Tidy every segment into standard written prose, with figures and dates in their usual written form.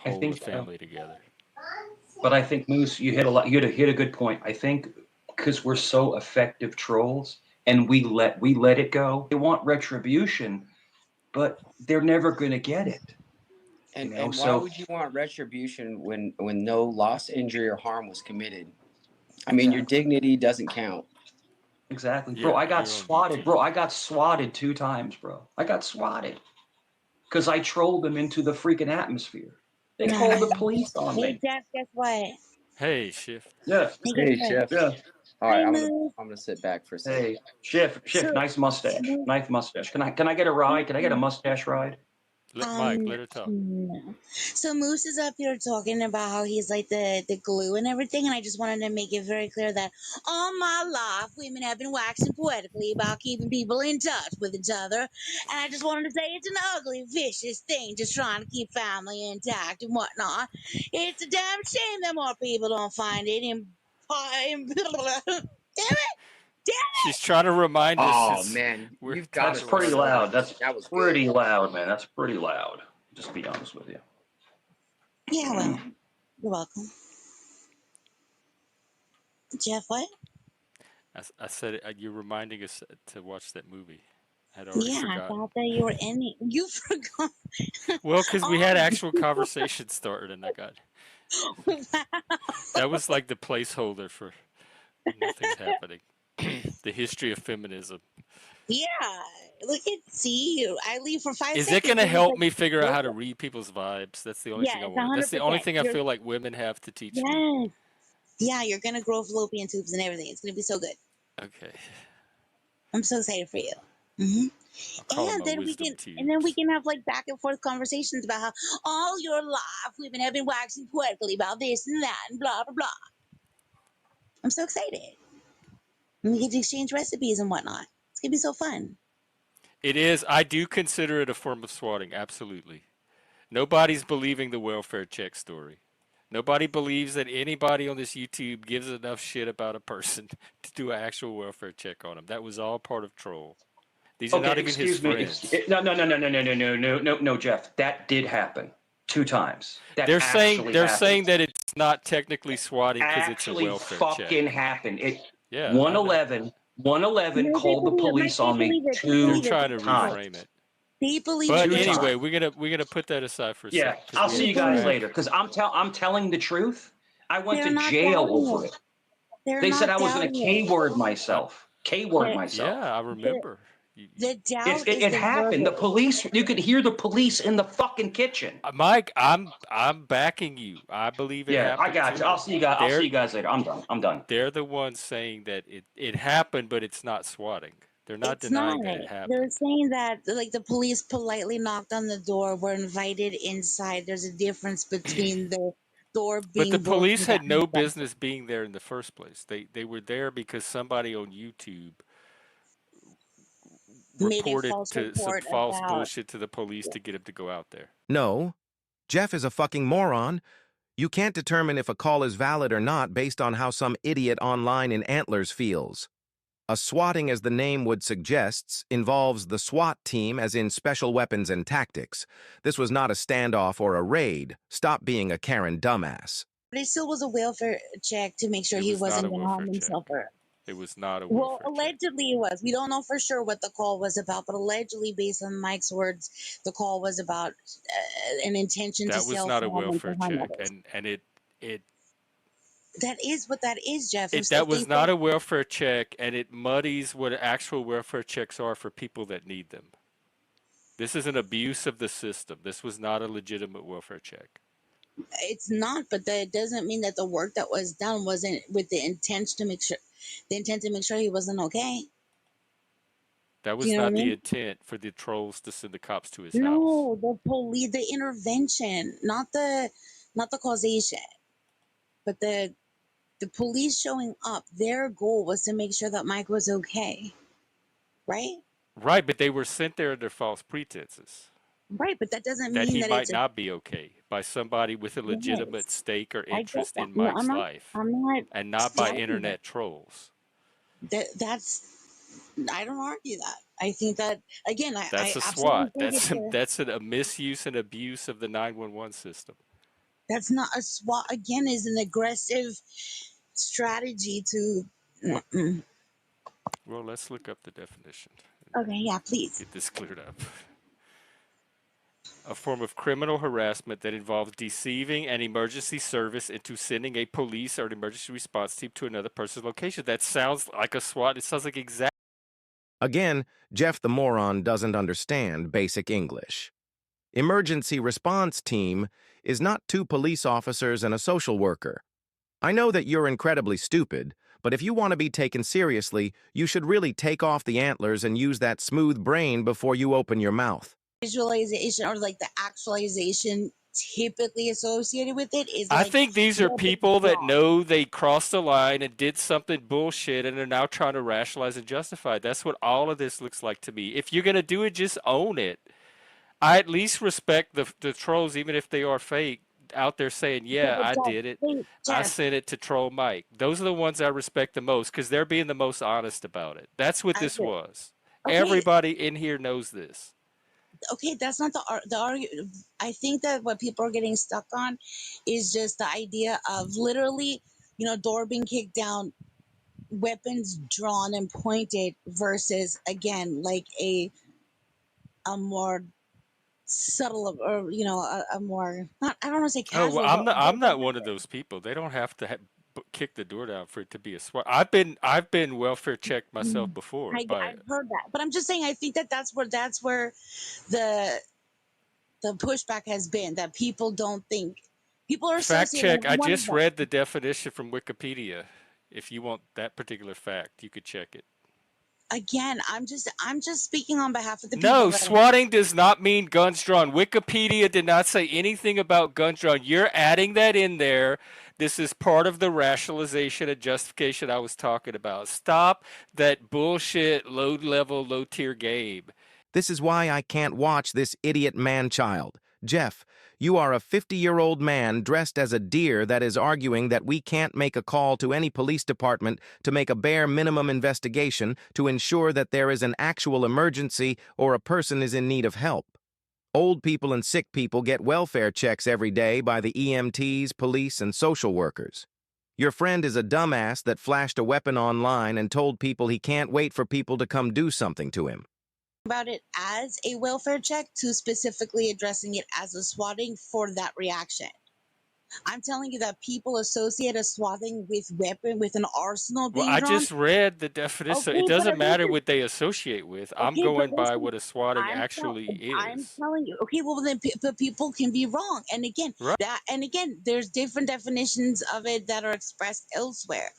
I hold the think, family together. but I think Moose, you hit a lot. You hit a good point. I think because we're so effective trolls, and we let it go. They want retribution, but they're never going to get it. And why So would you want retribution when no loss, injury, or harm was committed? I mean, your exactly, dignity doesn't count. exactly, bro. Yeah, I got you're on swatted, YouTube. bro. I got swatted 2 times, bro. I got swatted because I trolled them into the freaking atmosphere. They called the police on Hey me. Jeff, guess what? Hey, Shift. Yeah, Hey, guess Hey, what? Chef. yeah. All right, Hi, I'm gonna Moose. I'm gonna sit back for a second. Hey, Shift, So, nice mustache, Moose, nice mustache. Can I get a ride? Can I get a mustache ride? Let Mike let her talk. no. So Moose is up here talking about how he's like the glue and everything, and I just wanted to make it very clear that all my life women have been waxing poetically about keeping people in touch with each other, and I just wanted to say it's an ugly, vicious thing just trying to keep family intact and whatnot. It's a damn shame that more people don't find it damn it, She's trying to remind us Oh since man, we're you've got That's to talking pretty start with. over. loud. That's That was good. pretty loud, man. That's pretty loud. Just to be honest with you. yeah, well, you're welcome, Jeff. What? I said it, you're reminding us to watch that movie. I had already Yeah, I forgotten. thought that you were in it. You forgot. Well, because we Oh, had actual conversation started, and I got that was like the placeholder for nothing's happening. The history of feminism. yeah. Look at see. I leave for five Is it seconds going to and it's help like, me figure out how to listen. read people's vibes? That's the only thing I Yes, wanted. That's the only 100%. thing I You're feel like women have to teach me. yes. Yeah, you're gonna grow fallopian tubes and everything. It's gonna be so good. Okay. I'm so excited for you. hmm I'll call them And my then wisdom we tubes. can have like back and forth conversations about how all your life women have been waxing poetically about this and that and blah blah blah. I'm so excited. And we get to exchange recipes and whatnot. It's gonna be so fun. It is. I do consider it a form of swatting. Absolutely. Nobody's believing the welfare check story. Nobody believes that anybody on this YouTube gives enough shit about a person to do an actual welfare check on him. That was all part of troll. These are Okay, not even his excuse me. friends. No, no, no, no, no, no, no, no, no, no, no, Jeff. That did happen 2 times. That They're saying actually they're happened. saying that it's not technically swatting because it's a Actually welfare check. fucking happened. Yeah, I know. 111, 111 No, they called the believe it. Mike, police they on me believe it. They They're believe two it. trying They to believe it. reframe times. it. They believe it, But Two Mike. anyway, times. we're gonna put that aside for a Yeah, second because I'll we see They have you to guys believe later. drag. Because I'm telling the truth. I went they're to not jail doubting over it. it. They're They said not I was going to doubting it. K-word I, myself. K-word myself. yeah, I The, remember. You, the doubt It, is it the happened. The verbiage. police. You could hear the police in the fucking kitchen. Mike, I'm backing you. I believe it Yeah, I happened got you. I'll too. see you guys. I'll see They're you guys later. I'm done. I'm done. they're the ones saying that it happened, but it's not swatting. They're not It's not. denying that it They're happened. saying that like the police politely knocked on the door, were invited inside. There's a difference between the door But the being police broken down had and no stuff. business being there in the first place. They were there because somebody on YouTube Made a reported false to some report false about. bullshit to the police to get him to go out there. No, Jeff is a fucking moron. You can't determine if a call is valid or not based on how some idiot online in Antlers feels. A swatting, as the name would suggest, involves the SWAT team as in special weapons and tactics. This was not a standoff or a raid. Stop being a Karen dumbass. But it still was a welfare check to make sure It he was not wasn't a going to harm welfare check. himself or. It was not a Well, welfare check. allegedly it was. We don't know for sure what the call was about, but allegedly, based on Mike's words, the call was about an intention to That was not a self-harm and to welfare harm check, others. and it That is what that is, Jeff. that If they was not said a welfare check, and it muddies what actual welfare checks are for people that need them. This is an abuse of the system. This was not a legitimate welfare check. it's not, but that doesn't mean that the work that was done wasn't with the intent to make sure he wasn't okay. That Do was you know what I not the mean? intent for the trolls to send the cops to his house. No, the police, the intervention, not the causation, but the police showing up. Their goal was to make sure that Mike was okay, right? Right, but they were sent there under false pretenses Right, but that doesn't that mean he that might it's a not be okay by somebody with a legitimate yes. stake or I get interest that. in No, Mike's life, I'm not and not by doubting that. internet trolls. That's I don't argue that. I think that again, I That's a absolutely SWAT. think it's a That's a misuse and abuse of the 911 system. That's not a SWAT. Again, is an aggressive strategy to. Mm-mm. Well, let's look up the definition Okay, and yeah, please. get this cleared up. A form of criminal harassment that involves deceiving an emergency service into sending a police or an emergency response team to another person's location. That sounds like a SWAT. It sounds like exactly. Again, Jeff the moron doesn't understand basic English. Emergency response team is not 2 police officers and a social worker. I know that you're incredibly stupid, but if you want to be taken seriously, you should really take off the antlers and use that smooth brain before you open your mouth. Visualization or like the actualization typically associated with it is I like think these are weapons people that drawn. know they crossed the line and did something bullshit and are now trying to rationalize and justify it. That's what all of this looks like to me. If you're going to do it, just own it. I at least respect the trolls, even if they are fake, out there saying, Okay, yeah, but I Jeff, did it. wait, I Jeff, sent it to Troll Mike. Those are the ones I respect the most because they're being the most honest about it. That's what I this agree. was. Okay, Everybody in here knows this. okay, that's not the argument. I think that what people are getting stuck on is just the idea of literally, door being kicked down, weapons drawn and pointed versus again like a more subtle or a more not I don't want to say Oh, well, casual but I'm not one of weapon. those people. They don't have to kick the door down for it to be a SWAT. I've been welfare checked myself before by. I've heard that, but I'm just saying I think that that's where the the pushback has been that people don't think people are Fact associating check. I one of just them. read the definition from Wikipedia. If you want that particular fact, you could check it. Again, I'm just speaking on behalf of the people No, that swatting does not mean guns drawn. Wikipedia did not say anything about guns drawn. You're adding that in there. This is part of the rationalization and justification I was talking about. Stop that bullshit low level, low tier game. This is why I can't watch this idiot man-child. Jeff, you are a 50-year-old man dressed as a deer that is arguing that we can't make a call to any police department to make a bare minimum investigation to ensure that there is an actual emergency or a person is in need of help. Old people and sick people get welfare checks every day by the EMTs, police, and social workers. Your friend is a dumbass that flashed a weapon online and told people he can't wait for people to come do something to him. about it as a welfare check to specifically addressing it as a swatting for that reaction. I'm telling you that people associate a swatting with an arsenal Well, being I drawn. just read the definition. So it Okay, but doesn't matter listen, what they associate with. I'm okay, but going by listen, what a swatting I'm actually I'm is. telling you. Okay, well then, but people can be wrong. And again, Right. there's different definitions of it that are expressed elsewhere.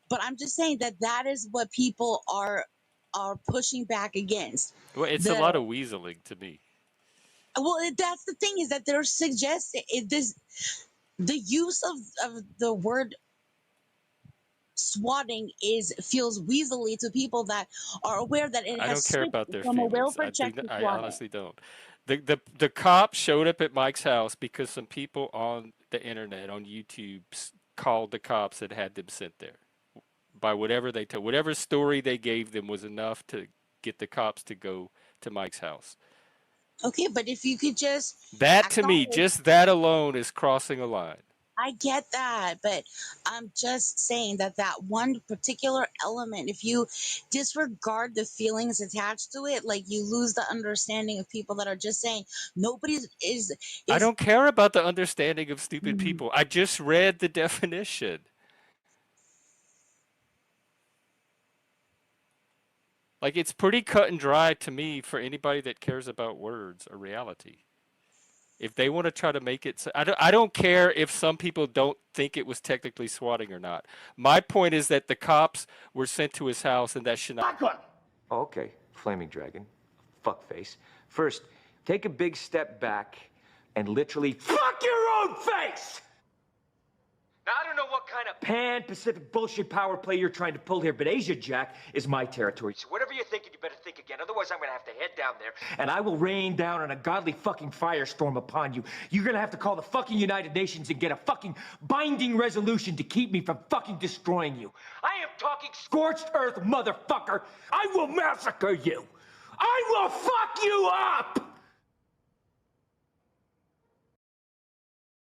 But I'm just saying that that is what people are pushing back against. Well, it's a The lot of weaseling to me. well, that's the thing is that they're suggesting this the use of the word swatting is feels weaselly to people that are aware that it I has don't care switched about their from a feelings. welfare check to I swatting. honestly don't. The cop showed up at Mike's house because some people on the internet on YouTube called the cops and had them sent there by whatever they told. Whatever story they gave them was enough to get the cops to go to Mike's house. Okay, but if you could just That to me, acknowledge, just that alone is crossing a line. I get that, but I'm just saying that that one particular element, if you disregard the feelings attached to it, like you lose the understanding of people that are just saying nobody I is. don't care about the understanding of stupid Mm. people. I just read the definition. Like, it's pretty cut and dry to me for anybody that cares about words or reality. If they want to try to make it, I don't care if some people don't think it was technically swatting or not. My point is that the cops were sent to his house, and that should not. Oh, okay, Flaming Dragon, fuckface. First, take a big step back and literally fuck your own face! Now, I don't know what kind of pan-Pacific bullshit power play you're trying to pull here, but Asia Jack is my territory. So whatever you're thinking, you better think again. Otherwise, I'm gonna have to head down there, and I will rain down an ungodly fucking firestorm upon you. You're gonna have to call the fucking United Nations and get a fucking binding resolution to keep me from fucking destroying you. I am talking scorched earth, motherfucker. I will massacre you. I will fuck you up!